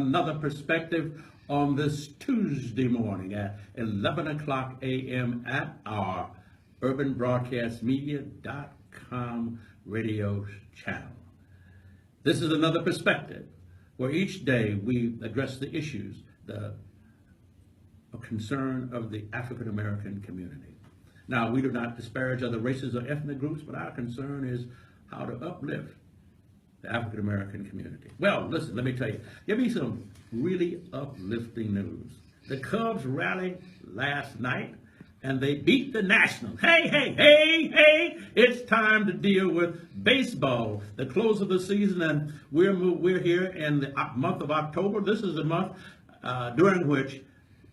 another perspective on this Tuesday morning at 11 o'clock a.m. at our urbanbroadcastmedia.com radio channel. This is another perspective where each day we address the issues of concern of the African American community. Now, we do not disparage other races or ethnic groups, but our concern is how to uplift the African American community. Well, listen, let me tell you, give me some really uplifting news. The Cubs rallied last night and they beat the Nationals. Hey, it's time to deal with baseball. The close of the season, and we're here in the month of October. This is the month during which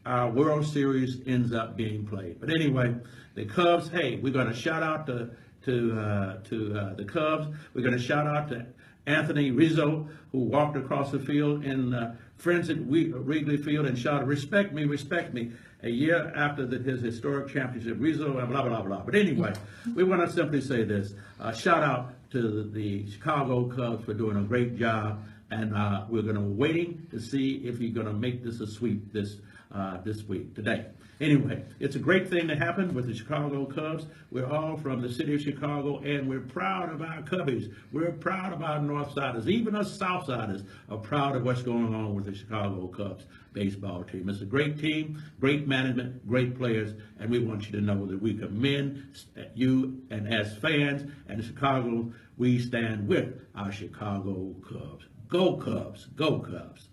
our World Series ends up being played. But anyway, the Cubs, hey, we're going to shout out to the Cubs. We're going to shout out to Anthony Rizzo, who walked across the field in frenzied Wrigley Field and shouted, respect me, a year after his historic championship. Rizzo, blah, blah, blah. But anyway, we want to simply say this. Shout out to the Chicago Cubs for doing a great job. And we're going to be waiting to see if you're going to make this a sweep this week, today. Anyway, it's a great thing to happen with the Chicago Cubs. We're all from the city of Chicago, and we're proud of our Cubbies. We're proud of our Northsiders. Even us Southsiders are proud of what's going on with the Chicago Cubs baseball team. It's a great team, great management, great players, and we want you to know that we commend you, and as fans and Chicago, we stand with our Chicago Cubs. Go Cubs, go Cubs.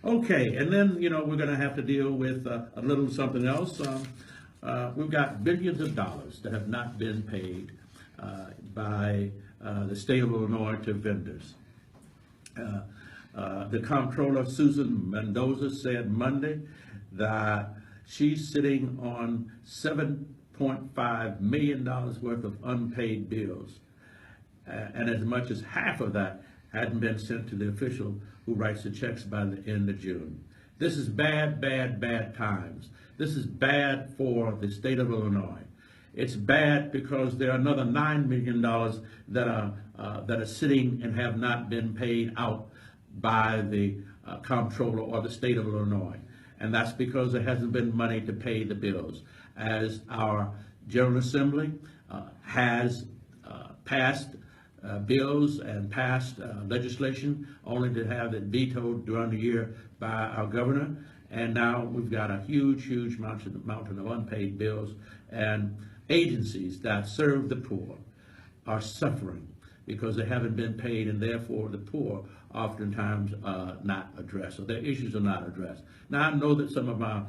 Okay, and then, we're going to have to deal with a little something else. We've got billions of dollars that have not been paid by the state of Illinois to vendors. The comptroller, Susan Mendoza, said Monday that she's sitting on $7.5 million worth of unpaid bills. And as much as half of that hadn't been sent to the official who writes the checks by the end of June. This is bad times. This is bad for the state of Illinois. It's bad because there are another $9 million that are sitting and have not been paid out by the comptroller or the state of Illinois. And that's because there hasn't been money to pay the bills. As our General Assembly has passed bills and passed legislation only to have it vetoed during the year by our governor. And now we've got a huge mountain of unpaid bills, and agencies that serve the poor are suffering because they haven't been paid, and therefore the poor oftentimes not addressed, so their issues are not addressed. Now, I know that some of my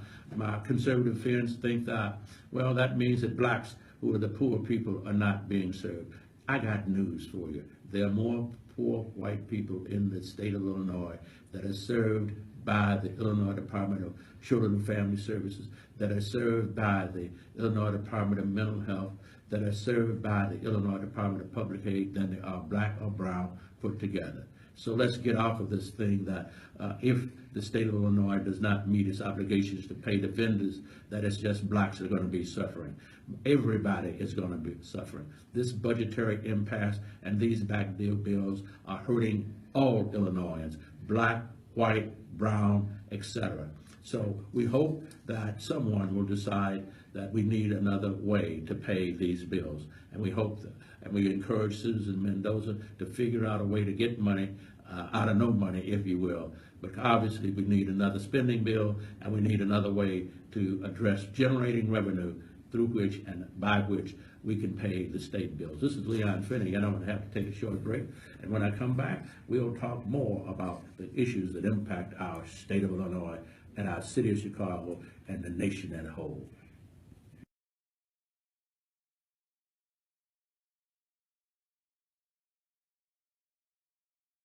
conservative friends think that, well, that means that blacks, who are the poor people, are not being served. I got news for you. There are more poor white people in the state of Illinois that are served by the Illinois Department of Children and Family Services, that are served by the Illinois Department of Mental Health, that are served by the Illinois Department of Public Aid than they are black or brown put together. So let's get off of this thing that if the state of Illinois does not meet its obligations to pay the vendors, that it's just blacks that are going to be suffering. Everybody is going to be suffering. This budgetary impasse and these back deal bills are hurting all Illinoisans, black, white, brown, etc. So we hope that someone will decide that we need another way to pay these bills. And we hope that, and we encourage Susan Mendoza to figure out a way to get money out of no money, if you will. But obviously we need another spending bill, and we need another way to address generating revenue through which and by which we can pay the state bills. This is Leon Finney, and I'm going to have to take a short break. And when I come back, we'll talk more about the issues that impact our state of Illinois and our city of Chicago and the nation as a whole.